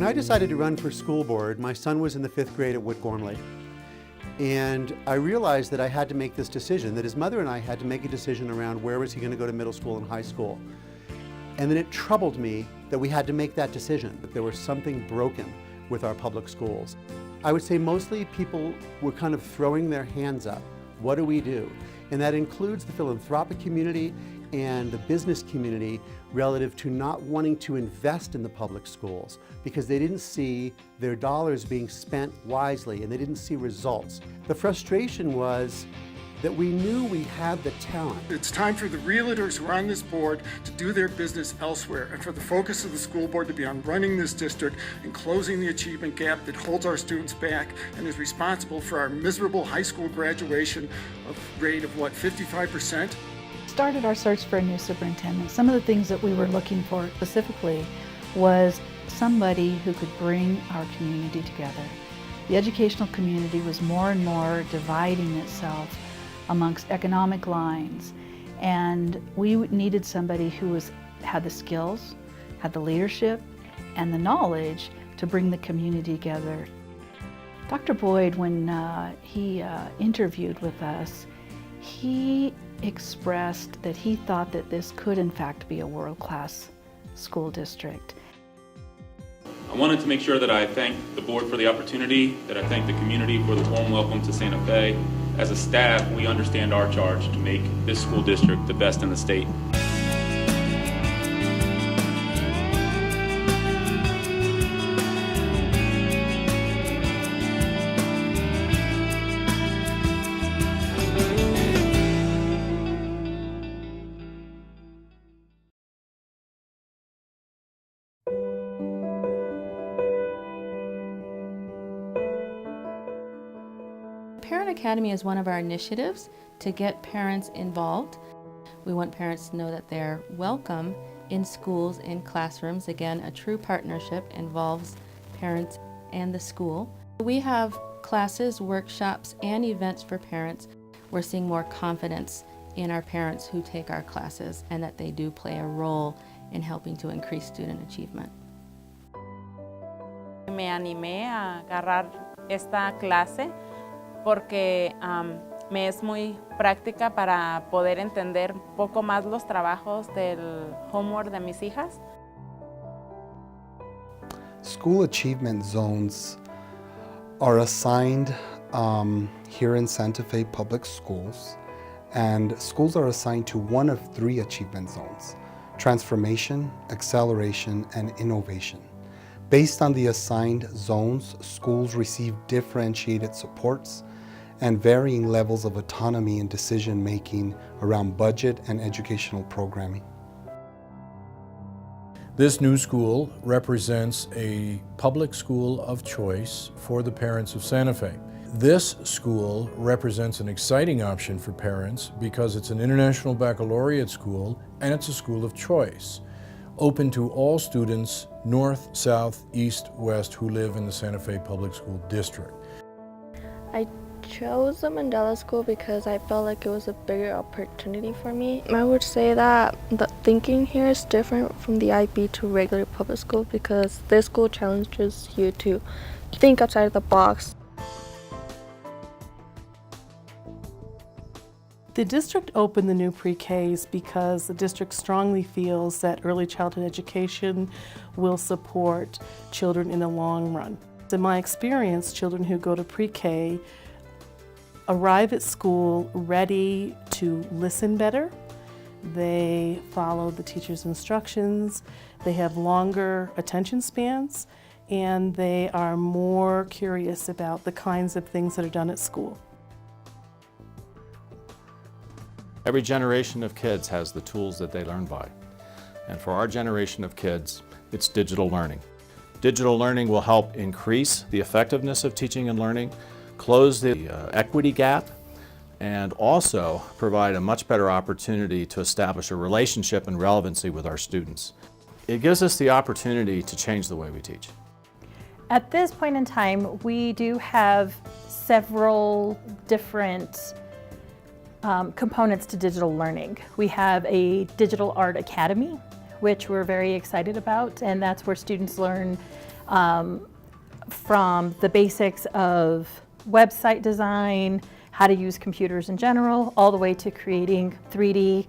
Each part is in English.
When I decided to run for school board, my son was in the 5th grade at Wood Gormley. And I realized that I had to make this decision, that his mother and I had to make a decision around where was he going to go to middle school and high school. And then it troubled me that we had to make that decision, that there was something broken with our public schools. I would say mostly people were kind of throwing their hands up. What do we do? And that includes the philanthropic community and the business community relative to not wanting to invest in the public schools because they didn't see their dollars being spent wisely and they didn't see results. The frustration was that we knew we had the talent. It's time for the realtors who are on this board to do their business elsewhere and for the focus of the school board to be on running this district and closing the achievement gap that holds our students back and is responsible for our miserable high school graduation rate of 55%? Started our search for a new superintendent. Some of the things that we were looking for specifically was somebody who could bring our community together. The educational community was more and more dividing itself amongst economic lines, and we needed somebody who had the skills, had the leadership, and the knowledge to bring the community together. Dr. Boyd, when he interviewed with us, he expressed that he thought that this could in fact be a world-class school district. I wanted to make sure that I thank the board for the opportunity, that I thank the community for the warm welcome to Santa Fe. As a staff, we understand our charge to make this school district the best in the state. Parent Academy is one of our initiatives to get parents involved. We want parents to know that they're welcome in schools, in classrooms. Again, a true partnership involves parents and the school. We have classes, workshops, and events for parents. We're seeing more confidence in our parents who take our classes and that they do play a role in helping to increase student achievement. Me animé a agarrar esta clase porque me es muy práctica para poder entender un poco más los trabajos del homework de mis hijas. School achievement zones are assigned here in Santa Fe Public Schools, and schools are assigned to one of 3 achievement zones: transformation, acceleration, and innovation. Based on the assigned zones, schools receive differentiated supports and varying levels of autonomy in decision-making around budget and educational programming. This new school represents a public school of choice for the parents of Santa Fe. This school represents an exciting option for parents because it's an international baccalaureate school and it's a school of choice, open to all students north, south, east, west who live in the Santa Fe Public School District. I chose the Mandela School because I felt like it was a bigger opportunity for me. I would say that the thinking here is different from the IB to regular public school because this school challenges you to think outside the box. The district opened the new pre-Ks because the district strongly feels that early childhood education will support children in the long run. In my experience, children who go to pre-K arrive at school ready to listen better. They follow the teacher's instructions. They have longer attention spans, and they are more curious about the kinds of things that are done at school. Every generation of kids has the tools that they learn by. And for our generation of kids, it's digital learning. Digital learning will help increase the effectiveness of teaching and learning, close the equity gap, and also provide a much better opportunity to establish a relationship and relevancy with our students. It gives us the opportunity to change the way we teach. At this point in time, we do have several different components to digital learning. We have a digital art academy, which we're very excited about, and that's where students learn from the basics of website design, how to use computers in general, all the way to creating 3D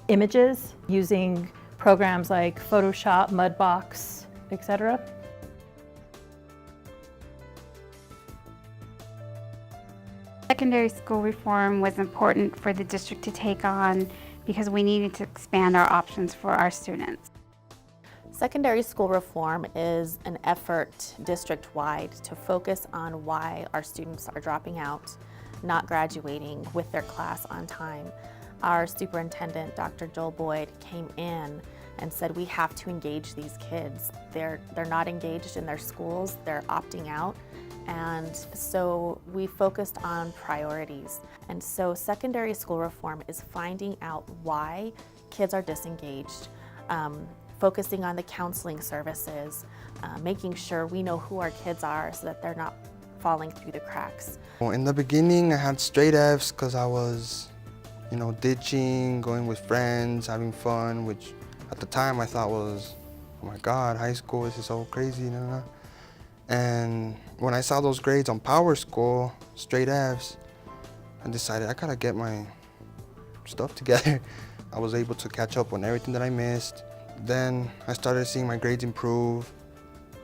images using programs like Photoshop, Mudbox, etc. Secondary school reform was important for the district to take on because we needed to expand our options for our students. Secondary school reform is an effort district-wide to focus on why our students are dropping out, not graduating with their class on time. Our superintendent, Dr. Joel Boyd, came in and said we have to engage these kids. They're not engaged in their schools, they're opting out. And so we focused on priorities. And so secondary school reform is finding out why kids are disengaged, focusing on the counseling services, making sure we know who our kids are so that they're not falling through the cracks. Well, in the beginning, I had straight Fs because I was, ditching, going with friends, having fun, which at the time I thought was, oh my God, high school, this is so crazy. And when I saw those grades on Power School, straight Fs, I decided I gotta get my stuff together. I was able to catch up on everything that I missed. Then I started seeing my grades improve.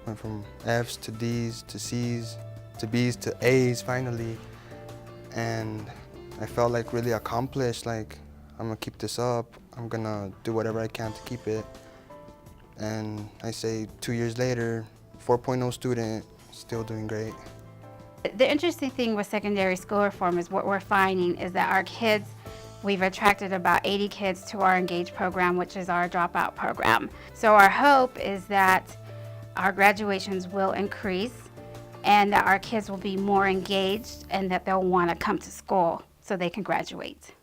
Went from Fs to Ds to Cs to Bs to As finally. And I felt like really accomplished, like I'm gonna keep this up. I'm gonna do whatever I can to keep it. And I say 2 years later, 4.0 student, still doing great. The interesting thing with secondary school reform is what we're finding is that our kids, we've attracted about 80 kids to our Engage program, which is our dropout program. So our hope is that our graduations will increase and that our kids will be more engaged and that they'll want to come to school so they can graduate.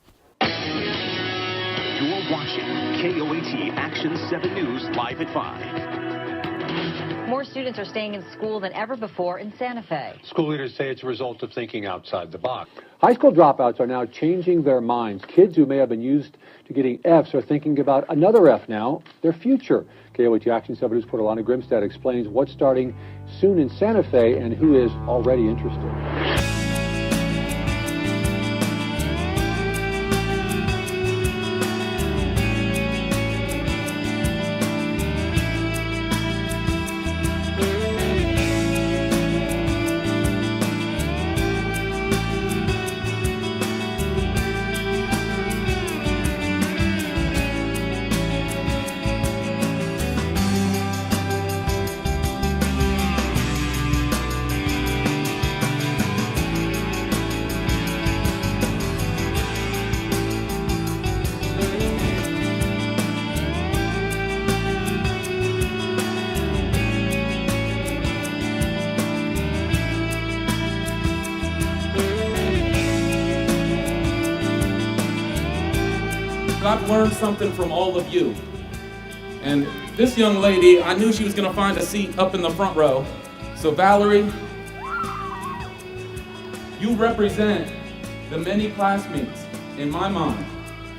You're watching KOAT Action 7 News live at 5. More students are staying in school than ever before in Santa Fe. School leaders say it's a result of thinking outside the box. High school dropouts are now changing their minds. Kids who may have been used to getting Fs are thinking about another F now, their future. KOAT Action 7 News' Alana Grimstad explains what's starting soon in Santa Fe and who is already interested. I've learned something from all of you. And this young lady, I knew she was going to find a seat up in the front row. So Valerie, you represent the many classmates in my mind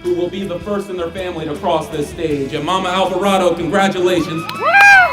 who will be the first in their family to cross this stage. And Mama Alvarado, congratulations. Woo!